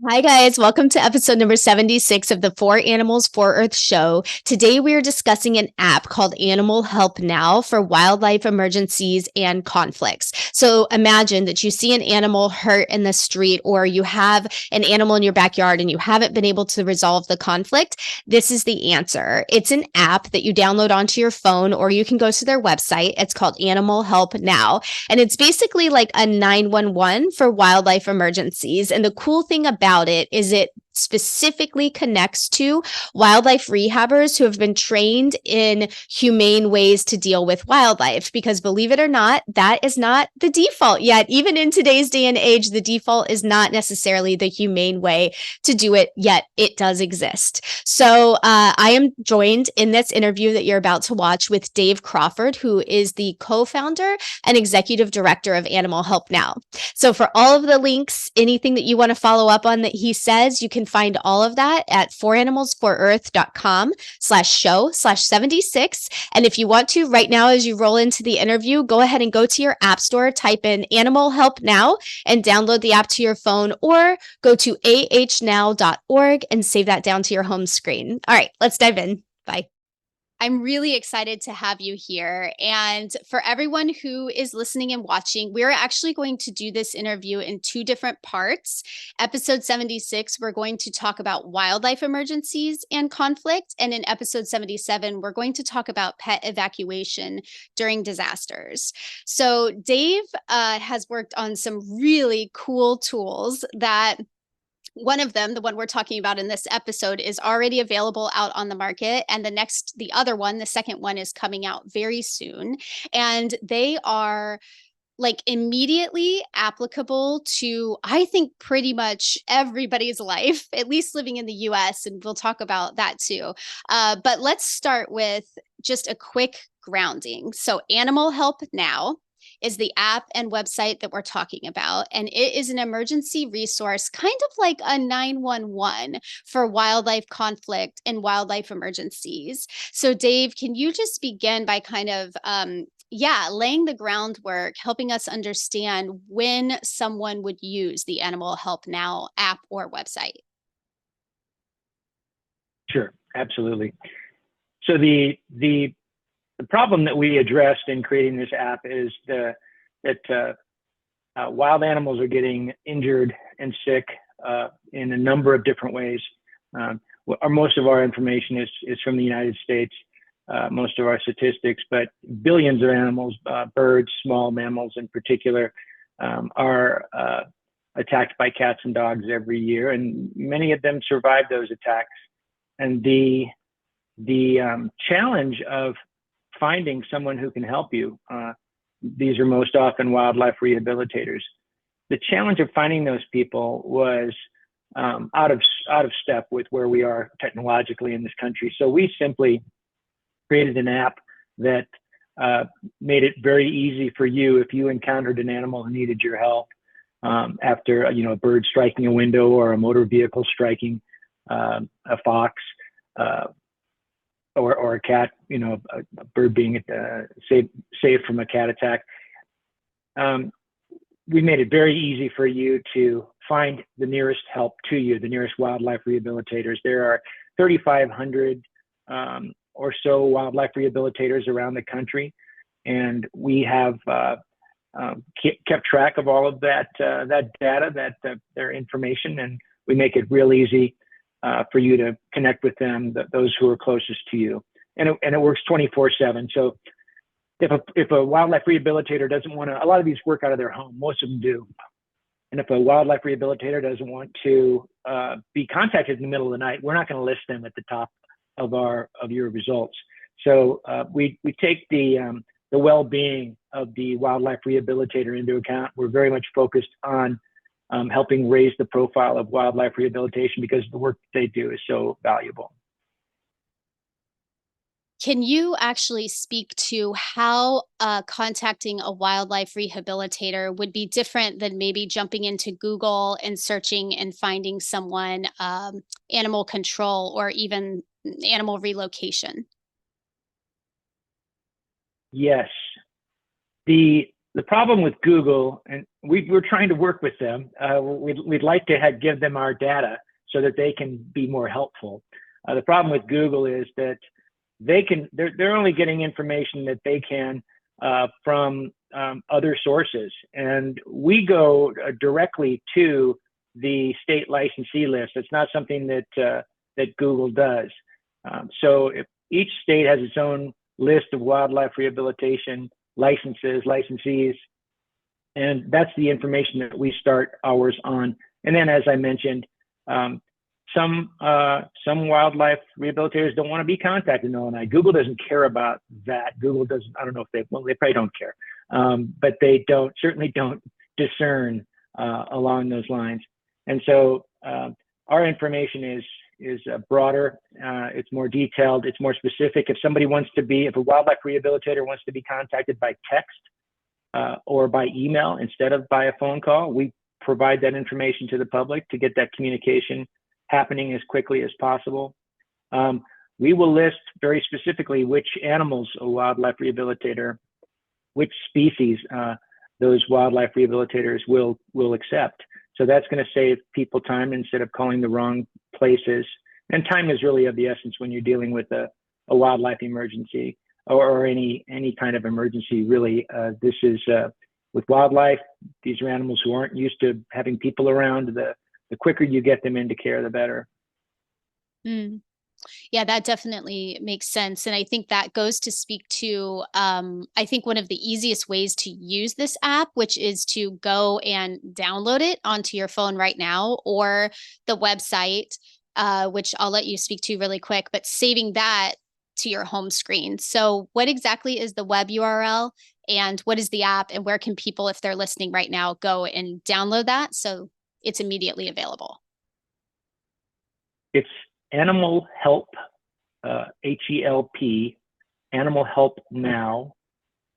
Hi, guys. Welcome to episode number 76 of the For Animals, For Earth show. Today, we are discussing an app called Animal Help Now for wildlife emergencies and conflicts. So imagine that you see an animal hurt in the street, or you have an animal in your backyard and you haven't been able to resolve the conflict. This is the answer. It's an app that you download onto your phone, or you can go to their website. It's called Animal Help Now. And it's basically like a 911 for wildlife emergencies. And the cool thing about it is it specifically connects to wildlife rehabbers who have been trained in humane ways to deal with wildlife. Because believe it or not, that is not the default yet. Even in today's day and age, the default is not necessarily the humane way to do it, yet it does exist. So I am joined in this interview that you're about to watch with Dave Crawford, who is the co-founder and executive director of Animal Help Now. So for all of the links, anything that you want to follow up on that he says, you can find all of that at foranimals4earth.com/show/76. And if you want to, right now, as you roll into the interview, go ahead and go to your app store, type in Animal Help Now and download the app to your phone, or go to ahnow.org and save that down to your home screen. All right, let's dive in. Bye. I'm really excited to have you here. And for everyone who is listening and watching, we're actually going to do this interview in two different parts. Episode 76, we're going to talk about wildlife emergencies and conflict. And in episode 77, we're going to talk about pet evacuation during disasters. So Dave has worked on some really cool tools that one of them, the one we're talking about in this episode, is already available out on the market. And the other one, the second one, is coming out very soon. And they are like immediately applicable to, I think, pretty much everybody's life, at least living in the US. And we'll talk about that too. But let's start with just a quick grounding. So Animal Help Now is the app and website that we're talking about. And it is an emergency resource, kind of like a 911 for wildlife conflict and wildlife emergencies. So Dave, can you just begin by kind of, laying the groundwork, helping us understand when someone would use the Animal Help Now app or website? Sure, absolutely. So the problem that we addressed in creating this app is that wild animals are getting injured and sick in a number of different ways. Most of our information is from the United States, most of our statistics, but billions of animals, birds, small mammals in particular, are attacked by cats and dogs every year, and many of them survive those attacks. And the challenge of finding someone who can help you, these are most often wildlife rehabilitators. The challenge of finding those people was out of step with where we are technologically in this country. So we simply created an app that made it very easy for you, if you encountered an animal who needed your help after a bird striking a window or a motor vehicle striking a fox, or a cat, a bird being saved from a cat attack. We made it very easy for you to find the nearest help to you, the nearest wildlife rehabilitators. There are 3,500 or so wildlife rehabilitators around the country, and we have kept track of all of that data, their information, and we make it real easy for you to connect with them, those who are closest to you. And it works 24/7. So if a wildlife rehabilitator doesn't want to, a lot of these work out of their home, most of them do. And if a wildlife rehabilitator doesn't want to be contacted in the middle of the night, we're not going to list them at the top of your results. So we take the well-being of the wildlife rehabilitator into account. We're very much focused on helping raise the profile of wildlife rehabilitation because the work they do is so valuable. Can you actually speak to how contacting a wildlife rehabilitator would be different than maybe jumping into Google and searching and finding someone, animal control, or even animal relocation? Yes, the The problem with Google, and we're trying to work with them, we'd like to give them our data so that they can be more helpful. The problem with Google is that they're only getting information that they can from other sources, and we go directly to the state licensee list. It's not something that Google does. So if each state has its own list of wildlife rehabilitation licensees, and that's the information that we start ours on. And then, as I mentioned, some wildlife rehabilitators don't want to be contacted in Illinois. Google doesn't care about that. Google doesn't. I don't know if they probably don't care, but they certainly don't discern along those lines. And so our information is broader. It's more detailed. It's more specific. If a wildlife rehabilitator wants to be contacted by text or by email instead of by a phone call, we provide that information to the public to get that communication happening as quickly as possible. We will list very specifically which animals a wildlife rehabilitator, which species those wildlife rehabilitators will accept. So that's going to save people time instead of calling the wrong places. And time is really of the essence when you're dealing with a wildlife emergency or any kind of emergency, really. This is with wildlife, these are animals who aren't used to having people around. The quicker you get them into care, the better. Mm. Yeah, that definitely makes sense. And I think that goes to speak to, I think one of the easiest ways to use this app, which is to go and download it onto your phone right now, or the website, which I'll let you speak to really quick, but saving that to your home screen. So what exactly is the web URL, and what is the app, and where can people, if they're listening right now, go and download that so it's immediately available? It's Animal Help, HELP, Animal Help Now,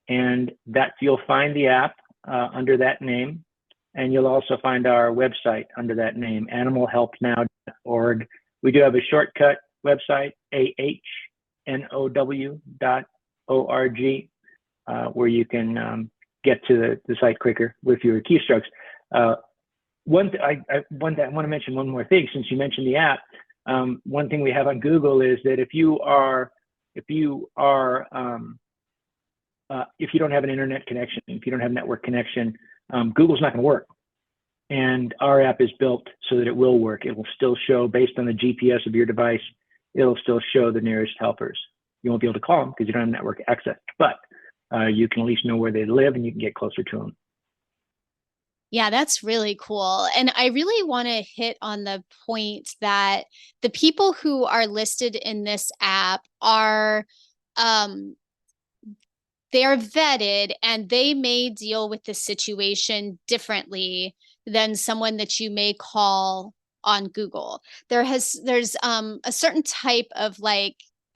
and that you'll find the app under that name, and you'll also find our website under that name, animalhelpnow.org. We do have a shortcut website, ahnow.org, where you can get to the site quicker with your keystrokes. I want to mention one more thing, since you mentioned the app. One thing we have on Google is that if you don't have an internet connection, if you don't have network connection, Google's not going to work. And our app is built so that it will work. It will still show, based on the GPS of your device, it'll still show the nearest helpers. You won't be able to call them because you don't have network access, but you can at least know where they live and you can get closer to them. Yeah, that's really cool. And I really want to hit on the point that the people who are listed in this app are, they are vetted, and they may deal with the situation differently than someone that you may call on Google. There's a certain type of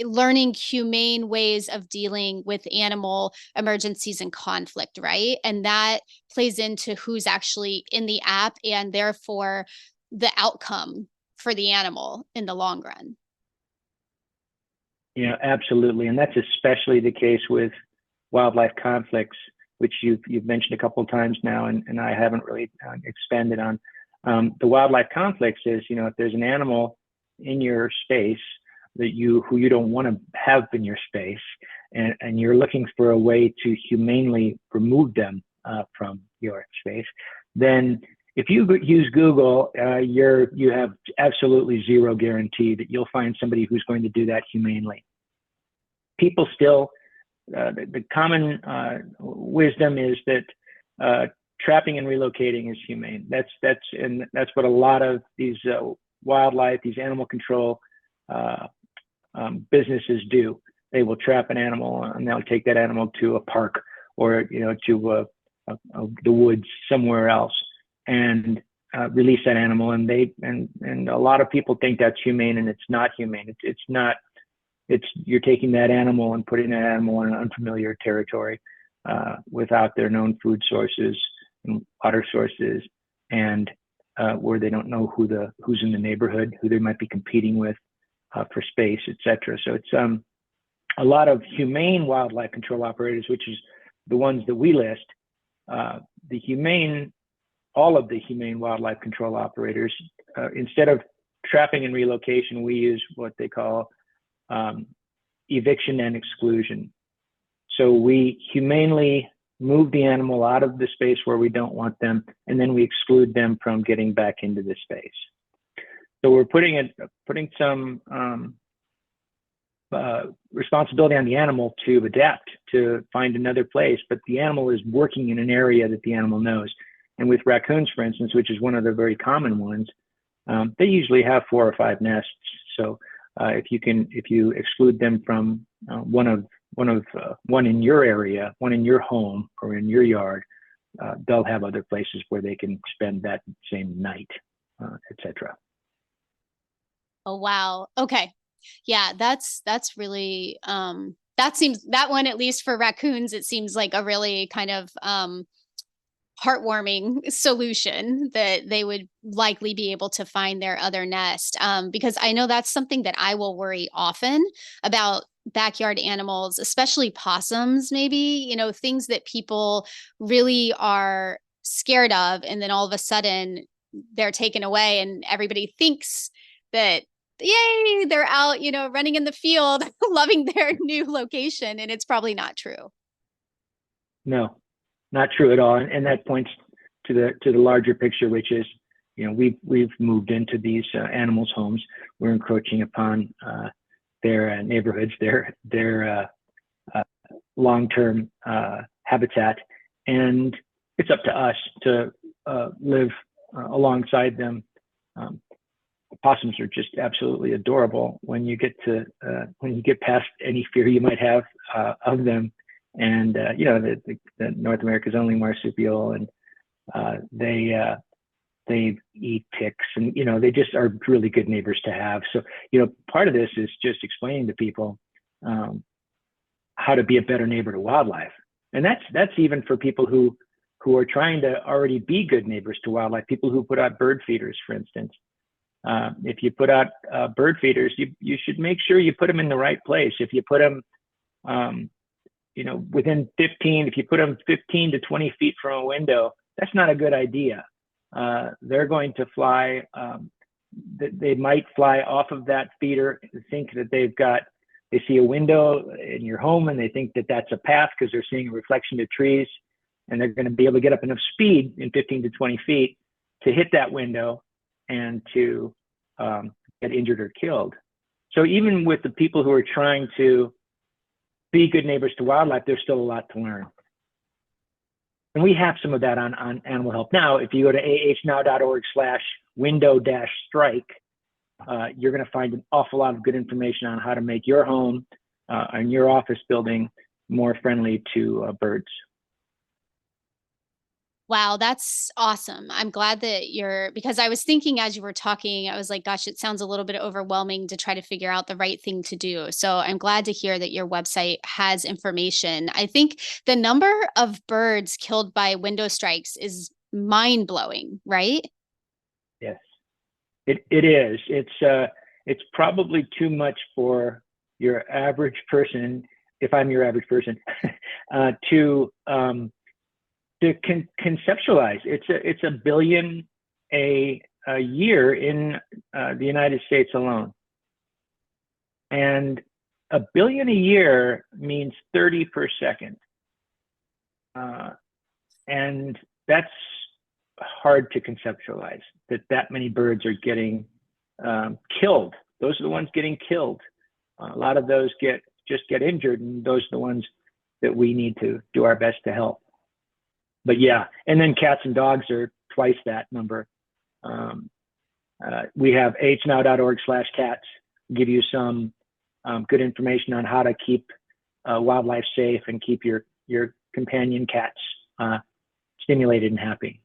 learning humane ways of dealing with animal emergencies and conflict, right? And that plays into who's actually in the app, and therefore the outcome for the animal in the long run. Yeah, absolutely. And that's especially the case with wildlife conflicts, which you've mentioned a couple of times now, and I haven't really expanded on. The wildlife conflicts is, if there's an animal in your space who you don't want to have in your space, and you're looking for a way to humanely remove them from your space, then if you use Google, you have absolutely zero guarantee that you'll find somebody who's going to do that humanely. People still, the common wisdom is that trapping and relocating is humane. That's what a lot of these wildlife, these animal control businesses do. They will trap an animal and they'll take that animal to a park or to the woods somewhere else and release that animal. And a lot of people think that's humane, and it's not humane. It's not. You're taking that animal and putting that animal in an unfamiliar territory without their known food sources and water sources, and where they don't know who's in the neighborhood, who they might be competing with for space, etc. So it's a lot of humane wildlife control operators, which is the ones that we list, the Humane, all of the Humane wildlife control operators, instead of trapping and relocation, we use what they call eviction and exclusion. So we humanely move the animal out of the space where we don't want them, and then we exclude them from getting back into the space. So we're putting some responsibility on the animal to adapt, to find another place, but the animal is working in an area that the animal knows. And with raccoons, for instance, which is one of the very common ones, they usually have 4 or 5 nests. So if you exclude them from one in your area, one in your home or in your yard, they'll have other places where they can spend that same night, etc. Oh, wow. Okay. Yeah, that's really that one, at least for raccoons, it seems like a really kind of heartwarming solution that they would likely be able to find their other nest. Because I know that's something that I will worry often about backyard animals, especially possums, maybe, you know, things that people really are scared of. And then all of a sudden they're taken away and everybody thinks that, yay, they're out, you know, running in the field, loving their new location. And it's probably not true. No, not true at all. And that points to the larger picture, which is, you know, we've moved into these animals' homes. We're encroaching upon their neighborhoods, their long-term habitat, and it's up to us to live alongside them. Possums are just absolutely adorable when you get past any fear you might have of them. And you know, the North America's only marsupial, and they eat ticks, and you know, they just are really good neighbors to have. So you know, part of this is just explaining to people how to be a better neighbor to wildlife, and that's even for people who are trying to already be good neighbors to wildlife. People who put out bird feeders, for instance. If you put out bird feeders, you should make sure you put them in the right place. If you put them, you know, if you put them 15 to 20 feet from a window, that's not a good idea. They're going to fly. They might fly off of that feeder, think that they see a window in your home, and they think that that's a path because they're seeing a reflection of trees, and they're going to be able to get up enough speed in 15 to 20 feet to hit that window and to get injured or killed. So even with the people who are trying to be good neighbors to wildlife, there's still a lot to learn. And we have some of that on Animal Help Now. If you go to ahnow.org/window-strike, you're going to find an awful lot of good information on how to make your home and your office building more friendly to birds. Wow, that's awesome. I'm glad that because I was thinking as you were talking, I was like, gosh, it sounds a little bit overwhelming to try to figure out the right thing to do. So I'm glad to hear that your website has information. I think the number of birds killed by window strikes is mind-blowing, right? Yes, it is. It's probably too much for your average person, if I'm your average person, to conceptualize. It's a billion a year in the United States alone, and a billion a year means 30 per second, and that's hard to conceptualize. That many birds are getting killed. Those are the ones getting killed. A lot of those just get injured, and those are the ones that we need to do our best to help. But yeah, and then cats and dogs are twice that number. We have ahnow.org/cats, give you some good information on how to keep wildlife safe and keep your companion cats stimulated and happy.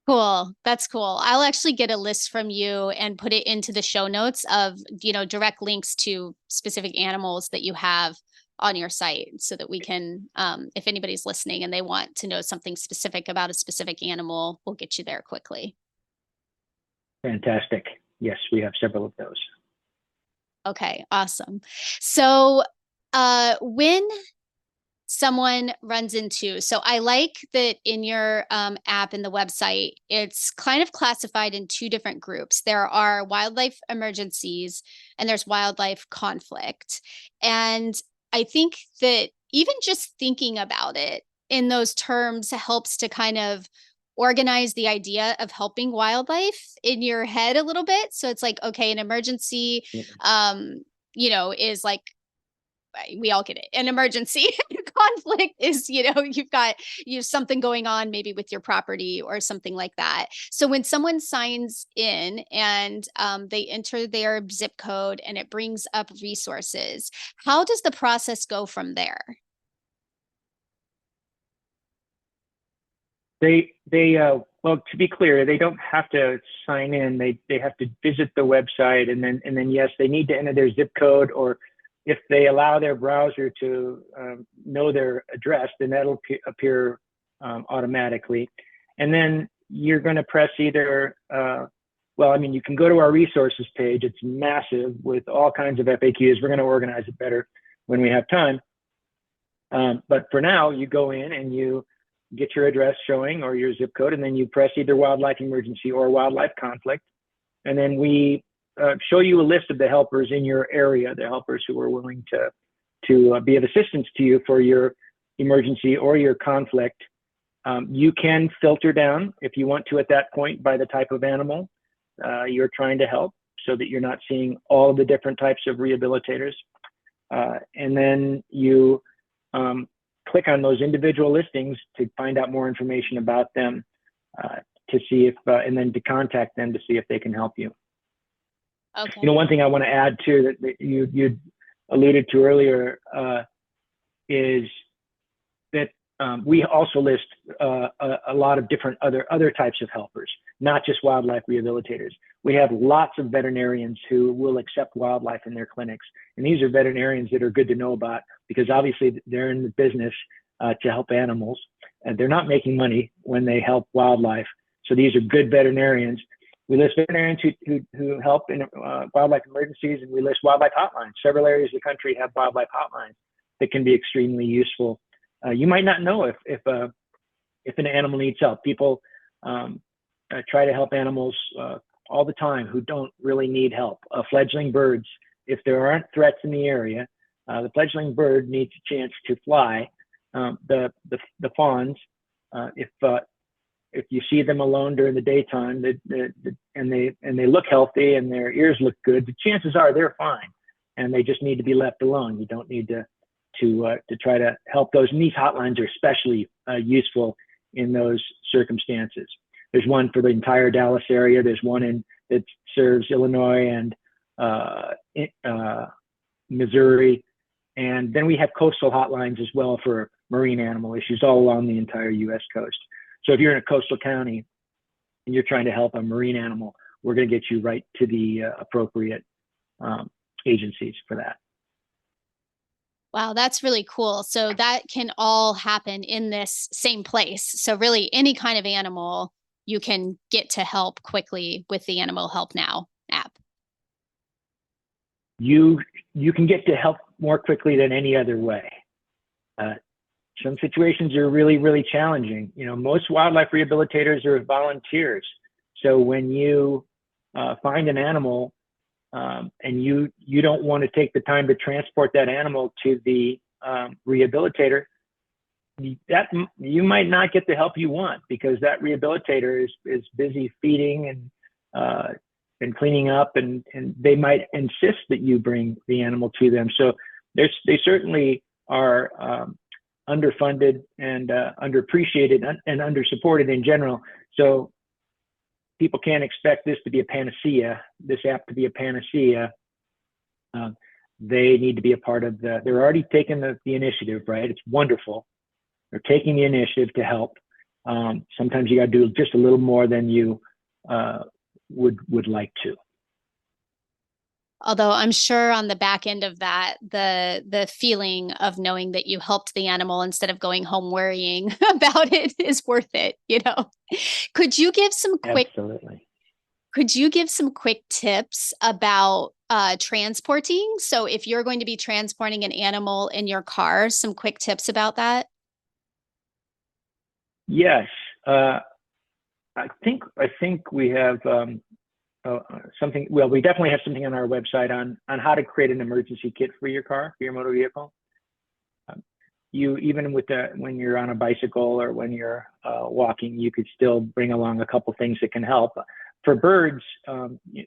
Cool. That's cool. I'll actually get a list from you and put it into the show notes of, you know, direct links to specific animals that you have on your site so that we can, if anybody's listening and they want to know something specific about a specific animal, we'll get you there quickly. Fantastic. Yes, we have several of those. Okay, awesome. So when someone runs into. So I like that in your app in the website, it's kind of classified in two different groups. There are wildlife emergencies and there's wildlife conflict. And I think that even just thinking about it in those terms helps to kind of organize the idea of helping wildlife in your head a little bit. So it's like, okay, an emergency, um, is like, we all get it, an emergency. Conflict is, you have something going on maybe with your property or something like that. So when someone signs in and they enter their zip code and it brings up resources, how does the process go from there? Well, to be clear, they don't have to sign in. They have to visit the website, and then yes, they need to enter their zip code, or if they allow their browser to know their address, then that'll appear automatically. And then you're going to press either, you can go to our resources page. It's massive with all kinds of FAQs. We're going to organize it better when we have time. But for now, you go in and you get your address showing or your zip code, and then you press either wildlife emergency or wildlife conflict. And then we show you a list of the helpers in your area, the helpers who are willing to be of assistance to you for your emergency or your conflict. You can filter down if you want to at that point by the type of animal you're trying to help, so that you're not seeing all the different types of rehabilitators. And then you click on those individual listings to find out more information about them, to see if, and then to contact them to see if they can help you. Okay. One thing I want to add too that you alluded to earlier is that we also list a lot of different other types of helpers, not just wildlife rehabilitators. We have lots of veterinarians who will accept wildlife in their clinics, and these are veterinarians that are good to know about, because obviously they're in the business to help animals, and they're not making money when they help wildlife. So these are good veterinarians. We list veterinarians who help in wildlife emergencies, and we list wildlife hotlines. Several areas of the country have wildlife hotlines that can be extremely useful. You might not know if an animal needs help. People try to help animals all the time who don't really need help. Fledgling birds, if there aren't threats in the area, the fledgling bird needs a chance to fly. The fawns, if you see them alone during the daytime, and they look healthy and their ears look good, the chances are they're fine, and they just need to be left alone. You don't need to try to help those. And these hotlines are especially useful in those circumstances. There's one for the entire Dallas area. There's one that serves Illinois and Missouri. And then we have coastal hotlines as well for marine animal issues all along the entire U.S. coast. So if you're in a coastal county and you're trying to help a marine animal, we're going to get you right to the appropriate agencies for that. Wow, that's really cool. So that can all happen in this same place. So really any kind of animal, you can get to help quickly with the Animal Help Now app. You can get to help more quickly than any other way. Some situations are really, really challenging. Most wildlife rehabilitators are volunteers. So when you find an animal and you don't want to take the time to transport that animal to the rehabilitator, you might not get the help you want, because that rehabilitator is busy feeding and cleaning up, and they might insist that you bring the animal to them. So they certainly are underfunded and underappreciated and undersupported in general. So people can't expect this to be a panacea, this app to be a panacea. They need to be a part of they're already taking the initiative, right? It's wonderful. They're taking the initiative to help. Sometimes you got to do just a little more than you would like to. Although I'm sure on the back end of that, the feeling of knowing that you helped the animal instead of going home worrying about it is worth it, Could you give some quick Absolutely. Could you give some quick tips about transporting? So if you're going to be transporting an animal in your car, some quick tips about that? Yes, I think we have something. Well, we definitely have something on our website on how to create an emergency kit for your car, for your motor vehicle. You even with when you're on a bicycle or when you're walking, you could still bring along a couple things that can help. For birds,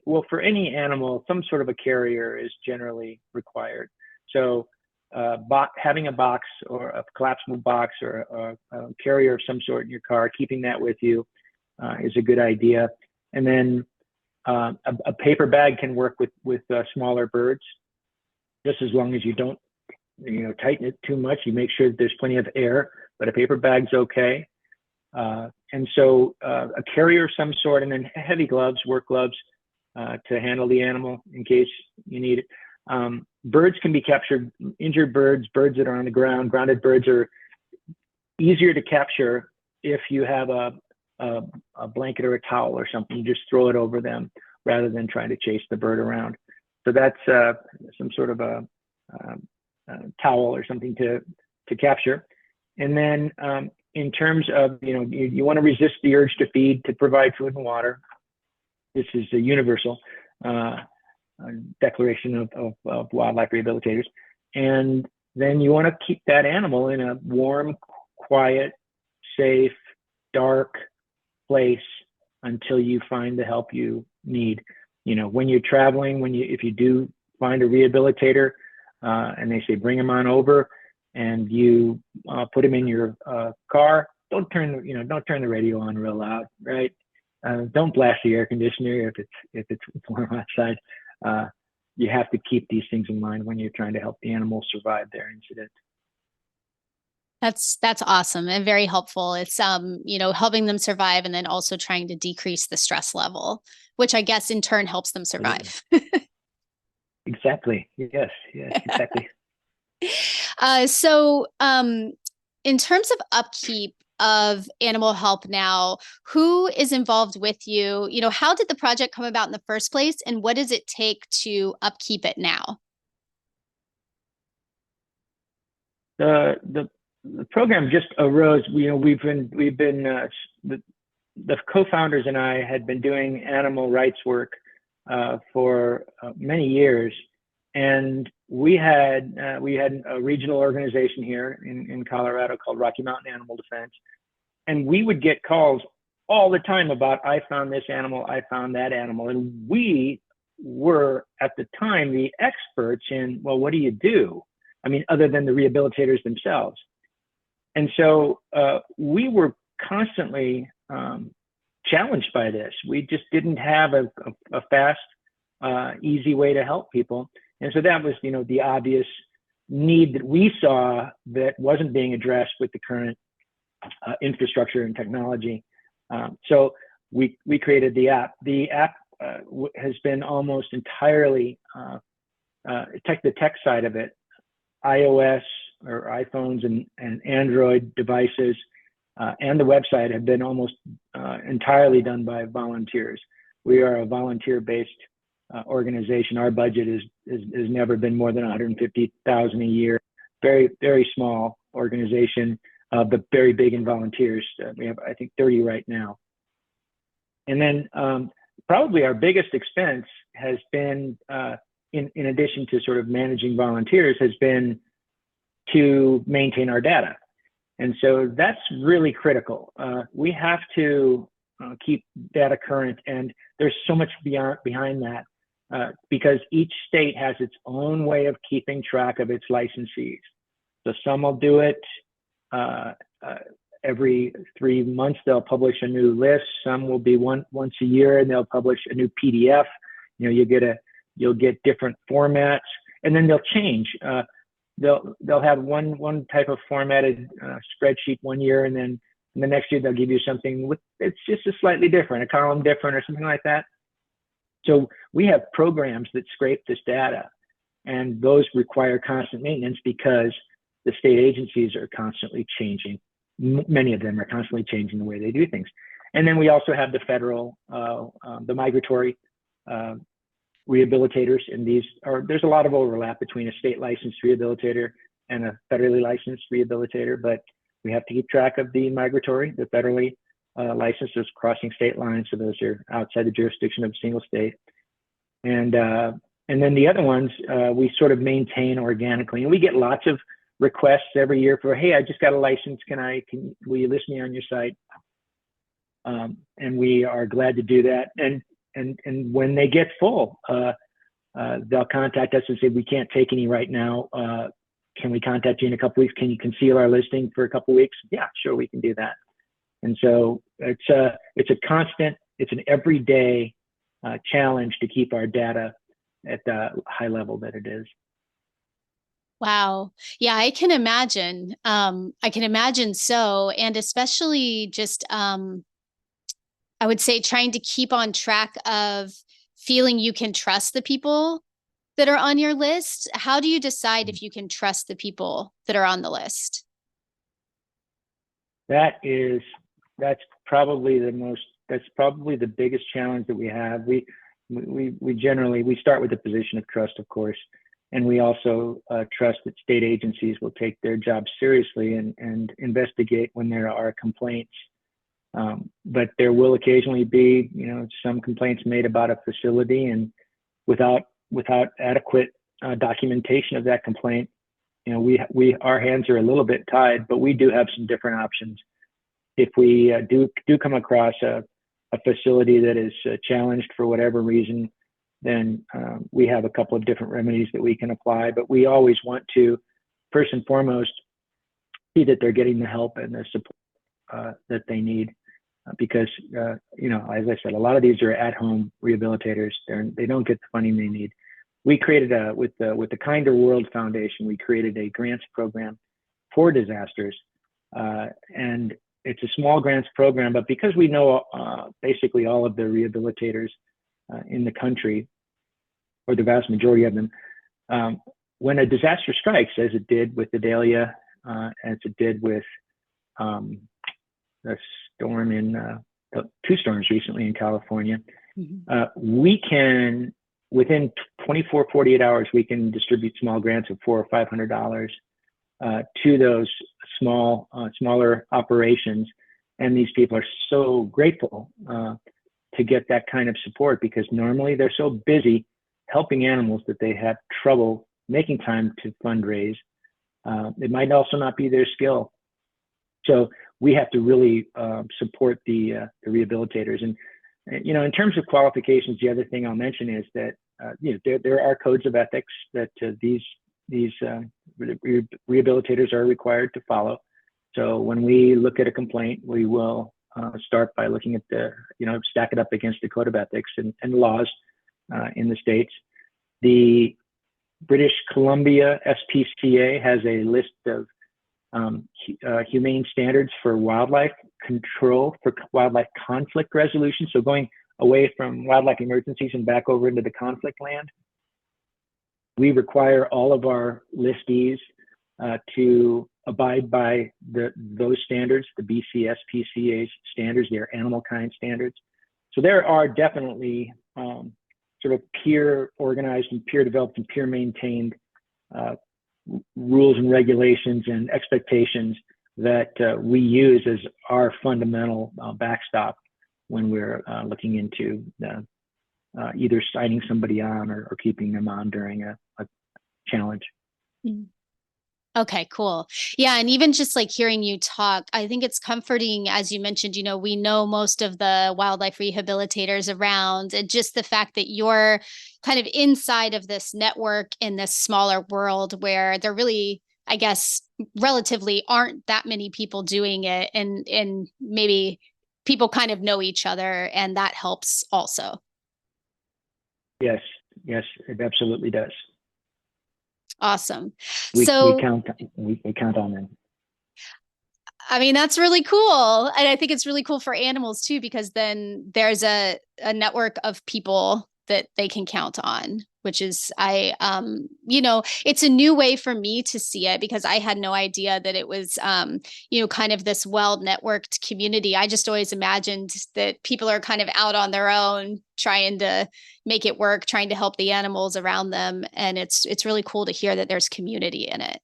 well, for any animal, some sort of a carrier is generally required. So having a box or a collapsible box or a carrier of some sort in your car, keeping that with you is a good idea. And then a paper bag can work with smaller birds, just as long as you don't tighten it too much. You make sure that there's plenty of air, but a paper bag's okay. And so a carrier of some sort, and then heavy gloves, work gloves, to handle the animal in case you need it. Birds can be captured, injured birds, birds that are on the ground. Grounded birds are easier to capture if you have a blanket or a towel or something. You just throw it over them rather than trying to chase the bird around. So that's some sort of a towel or something to capture. And then in terms of, you want to resist the urge to feed, to provide food and water. This is a universal declaration of wildlife rehabilitators. And then you want to keep that animal in a warm, quiet, safe, dark place until you find the help you need. When you're traveling, if you do find a rehabilitator and they say bring him on over, and you put him in your car, don't turn the radio on real loud, right? Don't blast the air conditioner if it's warm outside. You have to keep these things in mind when you're trying to help the animal survive their incident. That's awesome and very helpful. It's helping them survive and then also trying to decrease the stress level, which I guess in turn helps them survive. Exactly. Yes, exactly. So in terms of upkeep of Animal Help Now, who is involved with you? How did the project come about in the first place, and what does it take to upkeep it now? The program just arose. We've been the co-founders and I had been doing animal rights work for many years, and we had a regional organization here in Colorado called Rocky Mountain Animal Defense, and we would get calls all the time about, I found this animal, I found that animal, and we were at the time the experts in, well, what do you do? I mean, other than the rehabilitators themselves. And so we were constantly challenged by this. We just didn't have a fast, easy way to help people. And so that was, the obvious need that we saw that wasn't being addressed with the current infrastructure and technology. So we created the app. The app has been almost entirely, the tech side of it, iOS or iPhones and Android devices, and the website have been almost entirely done by volunteers. We are a volunteer-based organization. Our budget has never been more than $150,000 a year. Very, very small organization, but very big in volunteers. We have, I think, 30 right now. And then probably our biggest expense has been, in addition to sort of managing volunteers, has been to maintain our data. And so that's really critical. We have to keep data current, and there's so much behind that because each state has its own way of keeping track of its licensees. So some will do it every 3 months. They'll publish a new list. Some will be once a year, and they'll publish a new PDF. You'll get different formats, and then they'll change. They'll have one type of formatted spreadsheet one year, and then the next year they'll give you something it's just a slightly different, a column different or something like that. So we have programs that scrape this data, and those require constant maintenance because the state agencies are constantly changing. Many of them are constantly changing the way they do things. And then we also have the federal, the migratory rehabilitators, and there's a lot of overlap between a state licensed rehabilitator and a federally licensed rehabilitator, but we have to keep track of the migratory, the federally licensed, those crossing state lines, so those are outside the jurisdiction of a single state. And then the other ones we sort of maintain organically, and we get lots of requests every year for, hey, I just got a license, will you list me on your site? And we are glad to do that. And when they get full, they'll contact us and say, we can't take any right now. Can we contact you in a couple weeks? Can you conceal our listing for a couple weeks? Yeah, sure, we can do that. And so it's a constant, it's an everyday challenge to keep our data at the high level that it is. Wow. Yeah, I can imagine. I can imagine so. And especially just, I would say trying to keep on track of feeling you can trust the people that are on your list. How do you decide if you can trust the people that are on the list? That's probably the biggest challenge that we have. We generally start with the position of trust, of course, and we also trust that state agencies will take their job seriously and investigate when there are complaints. But there will occasionally be, some complaints made about a facility, and without adequate documentation of that complaint, our hands are a little bit tied. But we do have some different options. If we do come across a facility that is challenged for whatever reason, then we have a couple of different remedies that we can apply. But we always want to, first and foremost, see that they're getting the help and the support that they need. Because, as I said, a lot of these are at-home rehabilitators. They don't get the funding they need. We created with the Kinder World Foundation, we created a grants program for disasters. And it's a small grants program, but because we know basically all of the rehabilitators in the country, or the vast majority of them, when a disaster strikes, as it did with the Dahlia, as it did with the storm two storms recently in California, we can, within 24, 48 hours, we can distribute small grants of $400 or $500 to those smaller operations. And these people are so grateful to get that kind of support, because normally they're so busy helping animals that they have trouble making time to fundraise. It might also not be their skill. So we have to really support the rehabilitators. And in terms of qualifications, the other thing I'll mention is that there are codes of ethics that these rehabilitators are required to follow. So when we look at a complaint, we will start by looking at stack it up against the code of ethics and laws in the states. The British Columbia SPCA has a list of humane standards for wildlife control, for wildlife conflict resolution. So going away from wildlife emergencies and back over into the conflict land. We require all of our listees to abide by those standards, the BCSPCA standards, their animal kind standards. So there are definitely sort of peer organized and peer developed and peer maintained rules and regulations and expectations that we use as our fundamental backstop when we're looking into either signing somebody on or keeping them on during a challenge. Okay, cool. Yeah. And even just like hearing you talk, I think it's comforting, as you mentioned, we know most of the wildlife rehabilitators around, and just the fact that you're kind of inside of this network in this smaller world where there really, I guess, relatively aren't that many people doing it. And maybe people kind of know each other, and that helps also. Yes, it absolutely does. Awesome. We count on them. I mean, that's really cool. And I think it's really cool for animals too, because then there's a network of people that they can count on, which is, it's a new way for me to see it, because I had no idea that it was, kind of this well-networked community. I just always imagined that people are kind of out on their own, trying to make it work, trying to help the animals around them. And it's really cool to hear that there's community in it.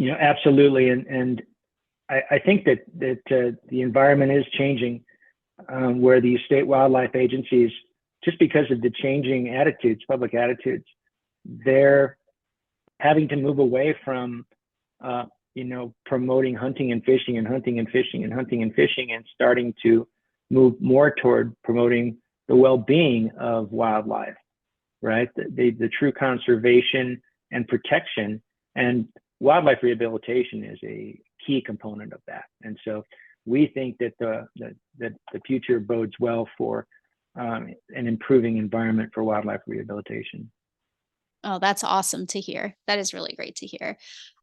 Absolutely. And I think that the environment is changing, where these state wildlife agencies, just because of the changing attitudes, public attitudes, they're having to move away from, promoting hunting and fishing and hunting and fishing and hunting and fishing, and starting to move more toward promoting the well-being of wildlife, right? The true conservation and protection, and wildlife rehabilitation is a key component of that. And so we think that the future bodes well for an improving environment for wildlife rehabilitation. Oh, that's awesome to hear. That is really great to hear.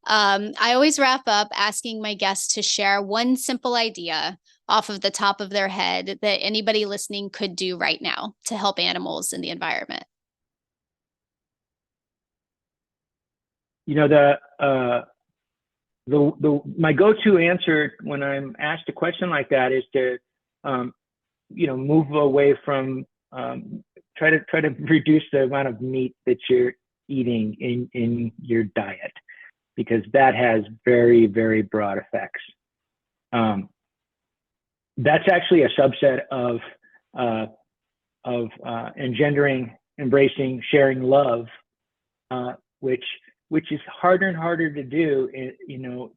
I always wrap up asking my guests to share one simple idea off of the top of their head that anybody listening could do right now to help animals in the environment. My go-to answer when I'm asked a question like that is to, move away from, try to reduce the amount of meat that you're eating in your diet, because that has very, very broad effects. That's actually a subset of engendering, embracing, sharing love, which is harder and harder to do,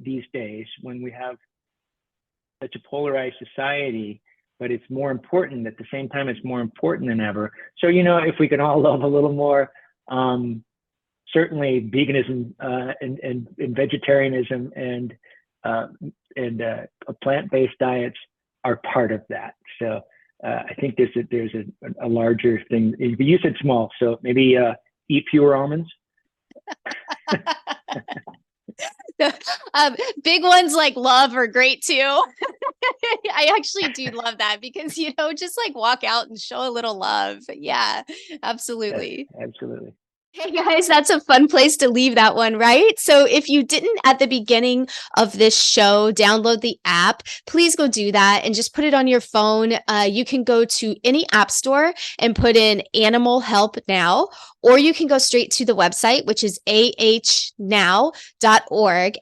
these days, when we have such a polarized society. But it's more important. At the same time, it's more important than ever. So, if we can all love a little more, certainly veganism and vegetarianism and plant-based diets are part of that. So I think there's a larger thing. You said small, so maybe eat fewer almonds. Big ones like love are great too. I actually do love that, because, just like walk out and show a little love. Yeah, absolutely. Yes, absolutely. Hey guys, that's a fun place to leave that one, right? So if you didn't at the beginning of this show download the app, please go do that and just put it on your phone. You can go to any app store and put in Animal Help Now, or you can go straight to the website, which is ahnow.org,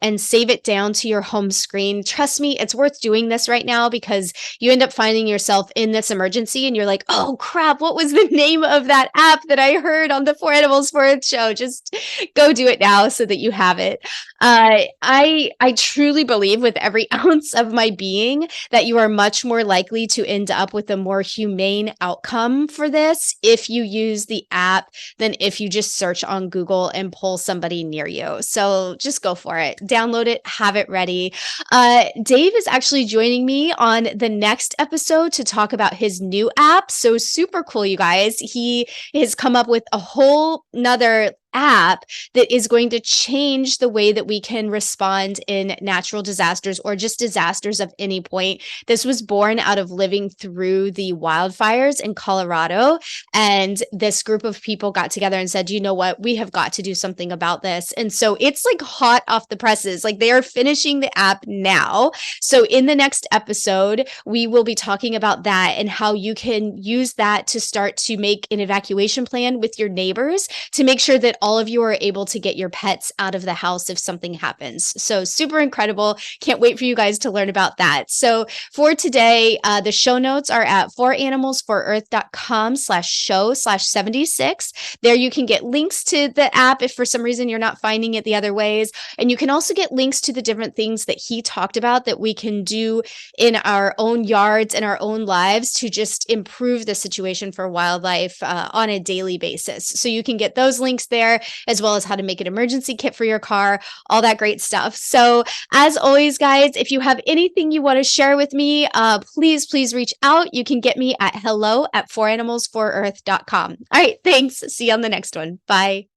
and save it down to your home screen. Trust me, it's worth doing this right now, because you end up finding yourself in this emergency and you're like, oh crap, what was the name of that app that I heard on the For Animals For Earth show? Just go do it now so that you have it. I truly believe with every ounce of my being that you are much more likely to end up with a more humane outcome for this if you use the app than if you just search on Google and pull somebody near you. So just go for it. Download it, have it ready. Dave is actually joining me on the next episode to talk about his new app. So super cool, you guys. He has come up with a whole nother app that is going to change the way that we can respond in natural disasters or just disasters of any point. This was born out of living through the wildfires in Colorado. And this group of people got together and said, you know what, we have got to do something about this. And so it's like hot off the presses. Like they are finishing the app now. So in the next episode, we will be talking about that and how you can use that to start to make an evacuation plan with your neighbors to make sure that all of you are able to get your pets out of the house if something happens. So super incredible. Can't wait for you guys to learn about that. So for today, the show notes are at foranimalsforearth.com/show/76. There you can get links to the app if for some reason you're not finding it the other ways. And you can also get links to the different things that he talked about that we can do in our own yards and our own lives to just improve the situation for wildlife on a daily basis. So you can get those links there, as well as how to make an emergency kit for your car, all that great stuff. So as always, guys, if you have anything you want to share with me, please reach out. You can get me at hello@foranimalsforearth.com. All right, thanks. See you on the next one. Bye.